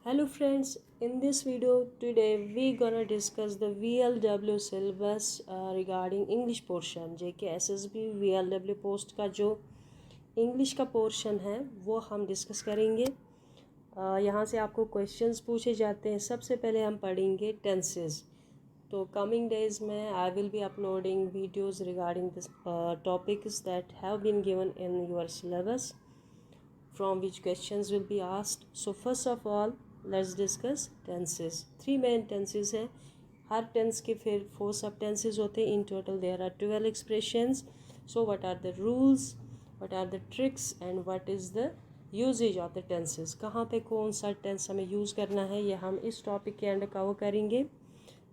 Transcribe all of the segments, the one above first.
Hello friends, in this video today we gonna discuss the VLW syllabus regarding English portion JK SSB VLW post का जो English का portion है वो हम discuss करेंगे। यहाँ से आपको क्वेश्चंस पूछे जाते हैं। सबसे पहले हम पढ़ेंगे टेंसेस। तो कमिंग डेज में I will be uploading videos regarding this topics that have been given in your syllabus from which questions will be asked. So first of all let's discuss tenses. 3 main tenses हैं। हर tense के फिर 4 सब tenses होते हैं। In total there are 12 expressions. So what are the rules, what are the tricks and what is the usage of the tenses? कहाँ पे कौन सा tense हमें यूज़ करना है ये हम इस टॉपिक के अंडर कवर करेंगे।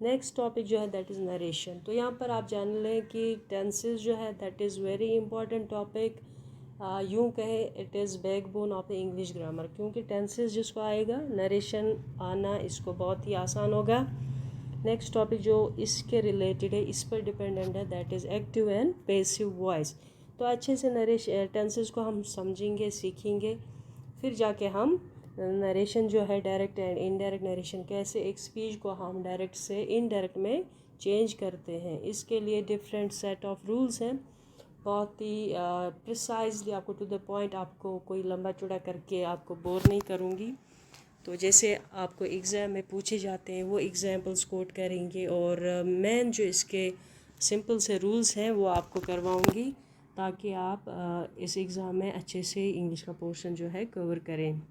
नेक्स्ट टॉपिक जो है दैट इज़ नरेशन। तो यहाँ पर आप जान लें कि टेंसेस जो है that is very important topic. यूँ कहे it is backbone of the English grammar, क्योंकि टेंसेस जिसको आएगा नरेशन आना इसको बहुत ही आसान होगा। नेक्स्ट टॉपिक जो इसके रिलेटेड है इस पर डिपेंडेंट है that is active and passive voice. तो अच्छे से टेंसेस को हम समझेंगे सीखेंगे, फिर जाके हम नरेशन जो है डायरेक्ट एंड इनडायरेक्ट नरेशन कैसे एक स्पीच को हम डायरेक्ट से इनडायरेक्ट में चेंज करते हैं, इसके लिए डिफरेंट सेट ऑफ रूल्स हैं। बहुत ही प्रिसाइजली आपको टू द पॉइंट, आपको कोई लंबा चौड़ा करके आपको बोर नहीं करूँगी। तो जैसे आपको एग्ज़ाम में पूछे जाते हैं वो एग्जांपल्स कोट करेंगे और मेन जो इसके सिंपल से रूल्स हैं वो आपको करवाऊँगी ताकि आप इस एग्ज़ाम में अच्छे से इंग्लिश का पोर्शन जो है कवर करें।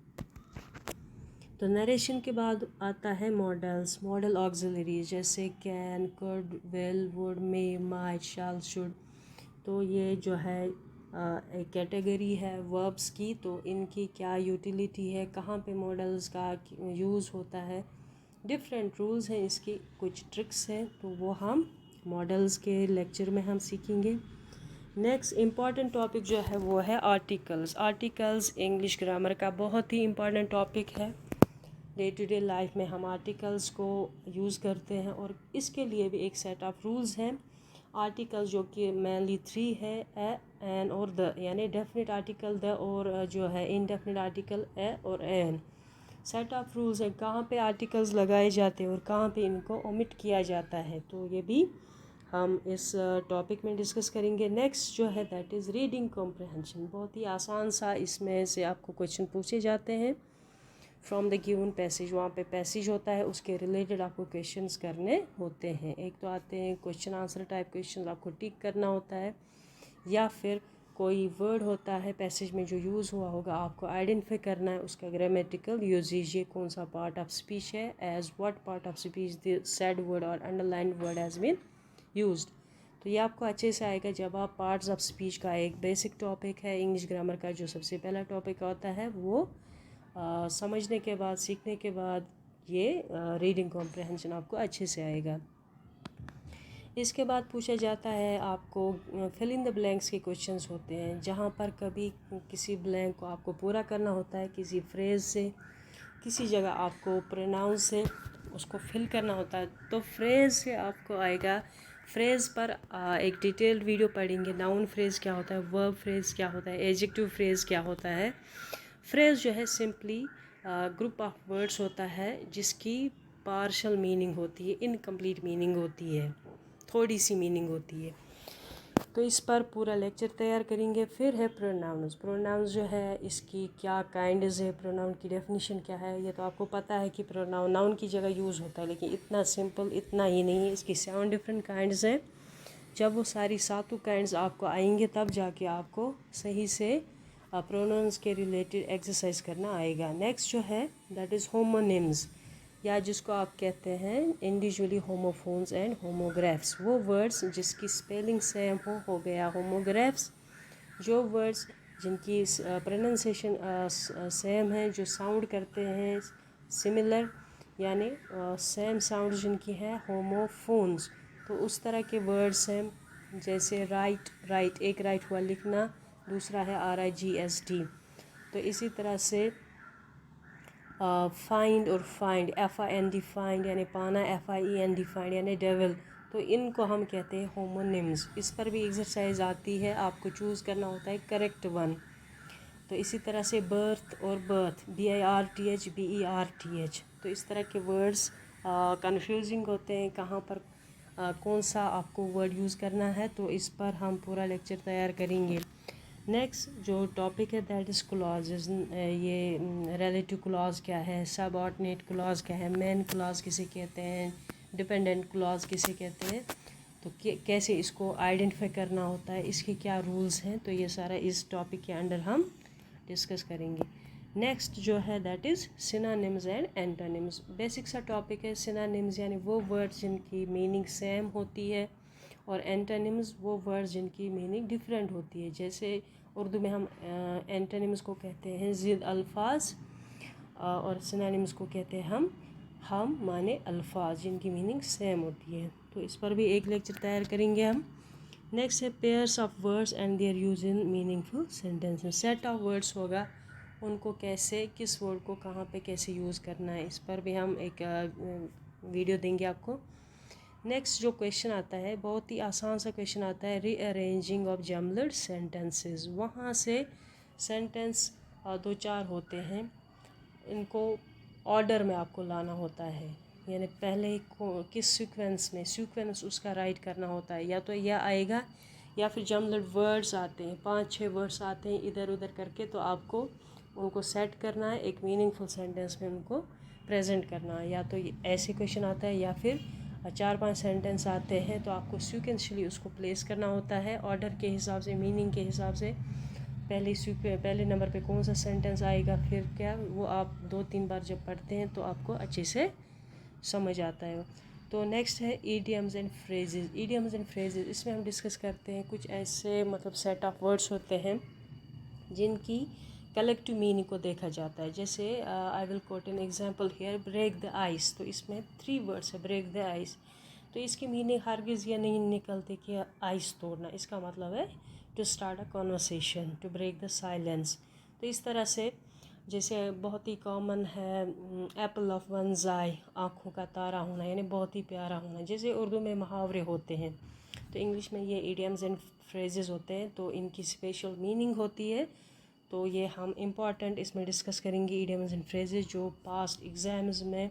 तो नरेशन के बाद आता है मॉडल्स, मॉडल ऑक्सिलरीज जैसे can, could, will, would, may, might, shall, should. तो ये जो है एक कैटेगरी है वर्ब्स की। तो इनकी क्या यूटिलिटी है, कहाँ पे मॉडल्स का यूज़ होता है, डिफरेंट रूल्स हैं, इसकी कुछ ट्रिक्स हैं, तो वो हम मॉडल्स के लेक्चर में हम सीखेंगे। नेक्स्ट इम्पॉर्टेंट टॉपिक जो है वो है आर्टिकल्स। आर्टिकल्स इंग्लिश ग्रामर का बहुत ही इम्पॉर्टेंट टॉपिक है। डे टू डे लाइफ में हम आर्टिकल्स को यूज़ करते हैं और इसके लिए भी एक सेट ऑफ रूल्स हैं। आर्टिकल्स जो कि मेनली 3 है, ए, एन और द, यानी डेफिनेट आर्टिकल द और जो है इनडेफिनेट आर्टिकल ए और एन। सेट ऑफ रूल्स है कहाँ पे आर्टिकल्स लगाए जाते हैं और कहाँ पे इनको ओमिट किया जाता है, तो ये भी हम इस टॉपिक में डिस्कस करेंगे। नेक्स्ट जो है दैट इज़ रीडिंग कॉम्प्रहेंशन। बहुत ही आसान सा इसमें से आपको क्वेश्चन पूछे जाते हैं फ्रॉम द गिवन पैसेज। वहाँ पे पैसेज होता है, उसके रिलेटेड आपको क्वेश्चंस करने होते हैं। एक तो आते हैं क्वेश्चन आंसर टाइप क्वेश्चन, आपको टिक करना होता है, या फिर कोई वर्ड होता है पैसेज में जो यूज़ हुआ होगा आपको आइडेंटिफाई करना है उसका ग्रामेटिकल यूजेज, ये कौन सा पार्ट ऑफ स्पीच है, as what part of speech the said word और underline word has been used. तो ये आपको अच्छे से आएगा जब आप पार्ट्स ऑफ स्पीच का एक बेसिक टॉपिक है इंग्लिश ग्रामर का, जो सबसे पहला टॉपिक होता है वो समझने के बाद, सीखने के बाद ये रीडिंग कॉम्प्रहेंशन आपको अच्छे से आएगा। इसके बाद पूछा जाता है आपको फिल इन द ब्लैंक्स के क्वेश्चंस होते हैं, जहाँ पर कभी किसी ब्लैंक को आपको पूरा करना होता है किसी फ्रेज़ से, किसी जगह आपको प्रोनाउंस से उसको फिल करना होता है। तो फ्रेज़ से आपको आएगा, फ्रेज़ पर एक डिटेल्ड वीडियो पढ़ेंगे। नाउन फ्रेज़ क्या होता है, वर्ब फ्रेज़ क्या होता है, एडजेक्टिव फ्रेज़ क्या होता है। फ्रेज़ जो है सिंपली ग्रुप ऑफ वर्ड्स होता है जिसकी पार्शल मीनिंग होती है, इनकम्प्लीट मीनिंग होती है, थोड़ी सी मीनिंग होती है। तो इस पर पूरा लेक्चर तैयार करेंगे। फिर है प्रोनाउंस। प्रोनाउंस जो है इसकी क्या काइंड्स है, प्रोनाउन की डेफिनेशन क्या है, ये तो आपको पता है कि प्रोनाउन नाउन की जगह यूज़ होता है, लेकिन इतना सिंपल इतना ही नहीं है, इसकी 7 डिफरेंट काइंड्स हैं। जब वो सारी 7 काइंड्स आपको आएंगे तब जाके आपको सही से प्रोनाउंस के रिलेटेड एक्सरसाइज करना आएगा। नेक्स्ट जो है दैट इज़ होमोनिम्स, या जिसको आप कहते हैं इंडिविजुअली होमोफोन्स एंड होमोग्राफ्स। वो वर्ड्स जिसकी स्पेलिंग सेम हो गया होमोग्राफ्स। जो वर्ड्स जिनकी प्रोनाउंसिएशन सेम है, जो साउंड करते हैं सिमिलर, यानी सेम साउंड जिनकी है होमोफोन्स। तो उस तरह के वर्ड्स हैं जैसे राइट, राइट एक राइट हुआ लिखना, दूसरा है RIGST। तो इसी तरह से फाइंड और फाइंड, FIND फाइंड यानी पाना, FIEND फाइंड यानी डेविल। तो इनको हम कहते हैं होमोनिम्स। इस पर भी एक्सरसाइज आती है, आपको चूज़ करना होता है करेक्ट वन। तो इसी तरह से बर्थ और बर्थ, BIRTH, तो इस तरह के वर्ड्स कंफ्यूजिंग होते हैं, कहाँ पर कौन सा आपको वर्ड यूज़ करना है, तो इस पर हम पूरा लेक्चर तैयार करेंगे। नेक्स्ट जो टॉपिक है दैट इज़ क्लॉजेज। ये रिलेटिव क्लॉज क्या है, सबऑर्डिनेट क्लॉज क्या है, मेन क्लॉज किसे कहते हैं, डिपेंडेंट क्लॉज किसे कहते हैं, तो कैसे इसको आइडेंटिफाई करना होता है, इसके क्या रूल्स हैं, तो ये सारा इस टॉपिक के अंडर हम डिस्कस करेंगे। नेक्स्ट जो है that is synonyms and antonyms. Basic सा टॉपिक है। सिनोनिम्स यानी वो वर्ड्स जिनकी मीनिंग सेम होती है, और एंटोनिम्स वो वर्ड्स जिनकी मीनिंग डिफरेंट होती है। जैसे उर्दू में हम एंटोनिम्स को कहते हैं ज़िद अल्फाज, और सिनोनिम्स को कहते हैं हम माने अल्फाज जिनकी मीनिंग सेम होती है। तो इस पर भी एक लेक्चर तैयार करेंगे हम। नेक्स्ट है pairs of words and their use in meaningful sentences. Set of words होगा, उनको कैसे, किस वर्ड को कहाँ पे कैसे यूज़ करना है, इस पर भी हम एक वीडियो देंगे आपको। नेक्स्ट जो क्वेश्चन आता है, बहुत ही आसान सा क्वेश्चन आता है, रीअरेंजिंग ऑफ जम्बल्ड सेंटेंसेस। वहाँ से सेंटेंस दो चार होते हैं, इनको ऑर्डर में आपको लाना होता है, यानी पहले किस सीक्वेंस उसका राइट करना होता है। या तो यह आएगा, या फिर जम्बल्ड वर्ड्स आते हैं, 5-6 वर्ड्स आते हैं इधर उधर करके, तो आपको उनको सेट करना है, एक मीनिंगफुल सेंटेंस में उनको प्रेजेंट करना है। या तो ऐसे क्वेश्चन आता है, या फिर 4-5 सेंटेंस आते हैं, तो आपको सीक्वेंशली उसको प्लेस करना होता है ऑर्डर के हिसाब से, मीनिंग के हिसाब से। पहले नंबर पे कौन सा सेंटेंस आएगा, फिर क्या, वो आप 2-3 बार जब पढ़ते हैं तो आपको अच्छे से समझ आता है। तो नेक्स्ट है idioms and phrases. Idioms and phrases, इसमें हम डिस्कस करते हैं कुछ ऐसे मतलब सेट ऑफ वर्ड्स होते हैं जिनकी कलेक्टिव मीनिंग को देखा जाता है। जैसे I will quote an example here, break the ice. तो इसमें 3 वर्ड्स है, ब्रेक द आइस। तो इसकी मीनिंग हरगिज़ ये नहीं निकलती कि आइस तोड़ना, इसका मतलब है to start a conversation, to break the silence. तो इस तरह से, जैसे बहुत ही कॉमन है एप्पल ऑफ वन's आई, आँखों का तारा होना, यानी बहुत ही प्यारा होना। जैसे उर्दू में मुहावरे होते हैं, तो इंग्लिश में ये इडियम्स एंड फ्रेजेस होते हैं, तो इनकी स्पेशल मीनिंग होती है। तो ये हम इम्पॉर्टेंट इसमें डिस्कस करेंगे, इडियम्स एंड फ्रेजेस जो पास्ट एग्ज़ाम्स में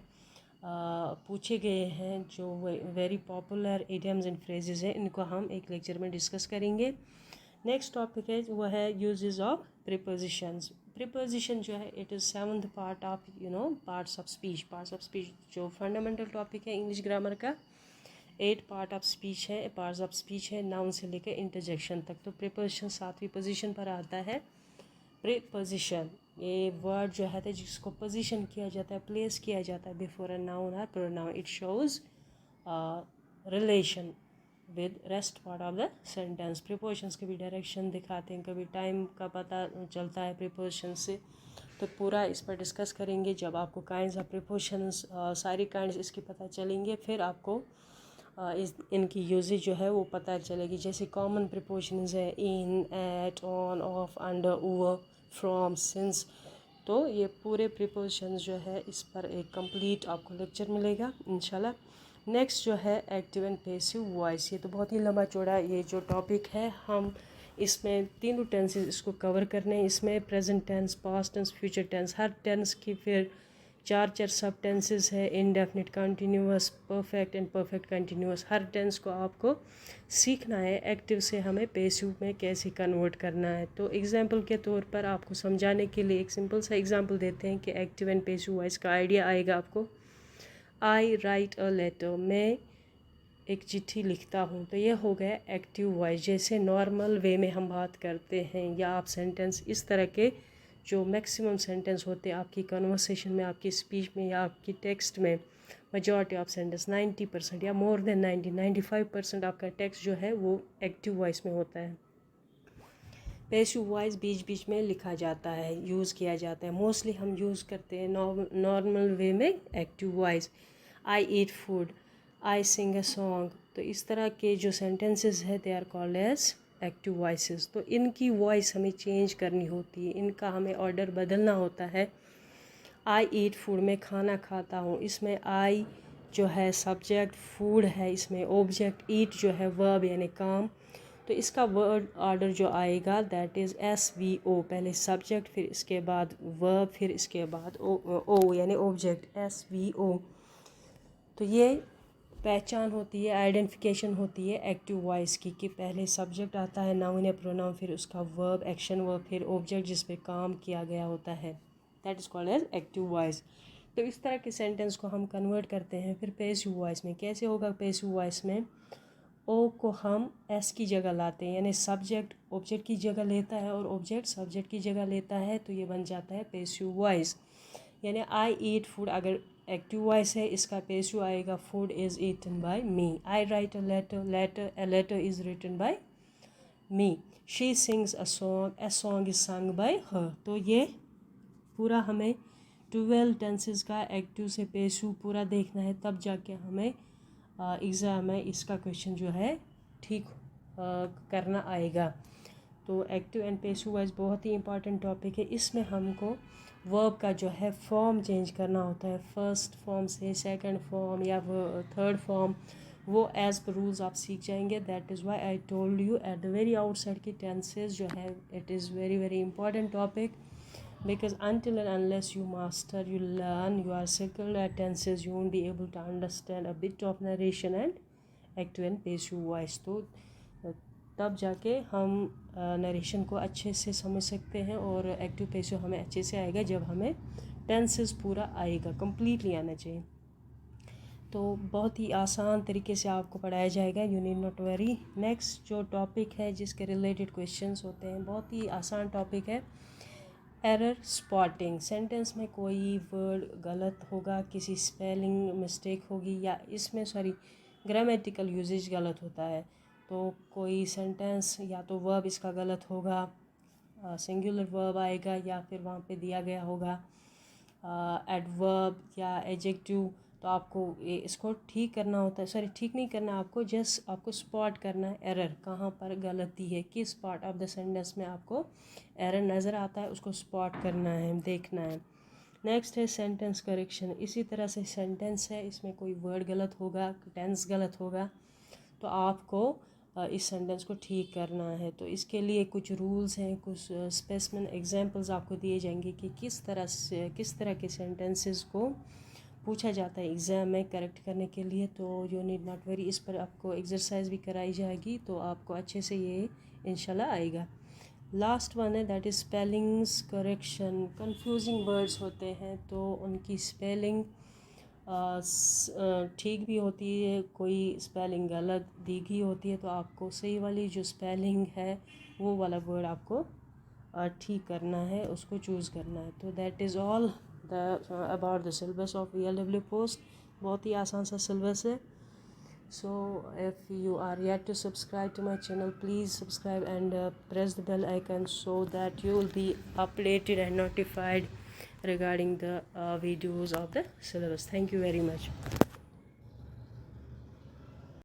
पूछे गए हैं, जो very popular idioms and phrases हैं, इनको हम एक लेक्चर में डिस्कस करेंगे। नेक्स्ट टॉपिक है वो है यूजेस ऑफ प्रीपोजिशंस। प्रीपोजिशन जो है it is 7th part of parts of speech जो फंडामेंटल टॉपिक है इंग्लिश ग्रामर का। 8 पार्ट ऑफ स्पीच है, पार्ट्स ऑफ स्पीच है, नाउन से लेकर इंटरजेक्शन तक। तो प्रीपोजिशन 7वीं पोजीशन पर आता है। प्रीपोजिशन ये वर्ड जो है जिसको पोजीशन किया जाता है, प्लेस किया जाता है बिफोर अ नाउन और pronoun, it shows relation with rest part of the sentence. Prepositions के भी डायरेक्शन दिखाते हैं, कभी टाइम का पता चलता है प्रीपोजिशन से। तो पूरा इस पर डिस्कस करेंगे। जब आपको काइंड्स ऑफ प्रीपोजिशंस सारी काइंड्स इसकी पता चलेंगे, फिर आपको इनकी यूजेज जो है वो पता चलेगी। जैसे कॉमन प्रीपोजिशंस है in, at, on, of, under, over, from, since. तो ये पूरे प्रीपोजिशंस जो है इस पर एक कंप्लीट आपको लेक्चर मिलेगा इंशाल्लाह। नेक्स्ट जो है एक्टिव एंड पैसिव वॉइस। ये तो बहुत ही लंबा चौड़ा ये जो टॉपिक है, हम इसमें तीनों टेंसेस इसको कवर करने हैं। इसमें present tense, past tense, future tense, हर टेंस की फिर 4 सब टेंसेस है, indefinite, continuous, perfect and perfect continuous. हर टेंस को आपको सीखना है, एक्टिव से हमें पैसिव में कैसे कन्वर्ट करना है। तो एग्जांपल के तौर पर आपको समझाने के लिए एक सिंपल सा एग्जांपल देते हैं कि एक्टिव एंड पैसिव वॉइस का आइडिया आएगा आपको। आई राइट अ लेटर, मैं एक चिट्ठी लिखता हूँ, तो ये हो गया एक्टिव वॉइस। जैसे नॉर्मल वे में हम बात करते हैं, या आप सेंटेंस इस तरह के जो मैक्सिमम सेंटेंस होते हैं आपकी कन्वर्सेशन में, आपकी स्पीच में, या आपकी टेक्स्ट में, मेजॉरिटी ऑफ सेंटेंस 90% या मोर देन 95% आपका टेक्स्ट जो है वो एक्टिव वॉइस में होता है। पैसिव वॉइस बीच बीच में लिखा जाता है, यूज़ किया जाता है। मोस्टली हम यूज़ करते हैं नॉर्मल वे में active voice. I eat food, I sing a song. तो इस तरह के जो सेंटेंसेस है they are called as active voices. तो इनकी वॉइस हमें चेंज करनी होती है, इनका हमें ऑर्डर बदलना होता है। आई ईट फूड, मैं खाना खाता हूँ, इसमें आई जो है सब्जेक्ट, फूड है इसमें ऑब्जेक्ट, ईट जो है वर्ब यानी काम। तो तो इसका वर्ड ऑर्डर जो आएगा दैट इज़ SVO, पहले सब्जेक्ट फिर इसके बाद वर्ब फिर इसके बाद ओ यानी ऑब्जेक्ट SVO। तो ये पहचान होती है, आइडेंटिफिकेशन होती है एक्टिव वॉइस की कि पहले सब्जेक्ट आता है नाउन या प्रोनाउन, फिर उसका वर्ब एक्शन वर्ब, फिर ऑब्जेक्ट जिस पे काम किया गया होता है, that is called as active voice. तो इस तरह के सेंटेंस को हम कन्वर्ट करते हैं फिर पैसिव वॉइस में। कैसे होगा पैसिव वॉइस में? ओ को हम एस की जगह लाते हैं, यानी सब्जेक्ट ऑब्जेक्ट की जगह लेता है और ऑब्जेक्ट सब्जेक्ट की जगह लेता है, तो ये बन जाता है पैसिव वॉइस। यानी आई ईट फूड अगर एक्टिव वॉइस है, इसका पैसिव आएगा food is eaten by me. I write a letter a letter is written by me. She sings a song is sung by her. तो ये पूरा हमें 12 tenses का एक्टिव से पैसिव पूरा देखना है, तब जाके हमें एग्ज़ाम में इसका क्वेश्चन जो है ठीक करना आएगा। तो एक्टिव एंड पैसिव वॉइस बहुत ही इंपॉर्टेंट टॉपिक है। इसमें हमको वर्ब का जो है फॉर्म चेंज करना होता है, फर्स्ट फॉर्म से सेकंड फॉर्म या थर्ड फॉर्म, वो एज पर रूल्स आप सीख जाएंगे। That is why I told you at the very outside की टेंसेस जो है it is very very important topic, because until and unless you master, you learn your circle tenses, you won't be able to understand a bit of narration and active and passive voice। तो तब जाके हम narration को अच्छे से समझ सकते हैं और एक्टिव पैसिव हमें अच्छे से आएगा जब हमें टेंसेस पूरा आएगा, कंप्लीटली आना चाहिए। तो बहुत ही आसान तरीके से आपको पढ़ाया जाएगा, you need not worry. Next जो टॉपिक है जिसके रिलेटेड क्वेश्चंस होते हैं, बहुत ही आसान टॉपिक है एरर स्पॉटिंग। सेंटेंस में कोई वर्ड गलत होगा, किसी स्पेलिंग मिस्टेक होगी या इसमें ग्रामेटिकल यूजेज गलत होता है, तो कोई सेंटेंस या तो वर्ब इसका गलत होगा, सिंगुलर वर्ब आएगा या फिर वहाँ पे दिया गया होगा एडवर्ब या एडजेक्टिव, तो आपको इसको ठीक करना होता है, ठीक नहीं करना, आपको जस्ट आपको स्पॉट करना है एरर कहाँ पर गलती है, किस पार्ट ऑफ द सेंटेंस में आपको एरर नज़र आता है, उसको स्पॉट करना है, देखना है। नेक्स्ट है सेंटेंस करेक्शन। इसी तरह से सेंटेंस है, इसमें कोई वर्ड गलत होगा, टेंस गलत होगा, तो आपको इस सेंटेंस को ठीक करना है। तो इसके लिए कुछ रूल्स हैं, कुछ स्पेसिफिक एग्जांपल्स आपको दिए जाएंगे कि किस तरह के सेंटेंसेस को पूछा जाता है एग्ज़ाम में करेक्ट करने के लिए। तो यू नीड नॉट वरी, इस पर आपको एक्सरसाइज भी कराई जाएगी, तो आपको अच्छे से ये इंशाल्लाह आएगा। लास्ट वन है that is spellings correction. Confusing words होते हैं तो उनकी स्पेलिंग ठीक भी होती है, कोई स्पेलिंग गलत दी गई होती है, तो आपको सही वाली जो स्पेलिंग है वो वाला वर्ड आपको ठीक करना है, उसको चूज़ करना है। तो that is all about the syllabus of VLW post. बहुत ही आसान सा सिलेबस है। So if you are yet to subscribe to my channel, please subscribe and press the bell icon so that you will be updated and notified regarding the videos of the syllabus. Thank you very much.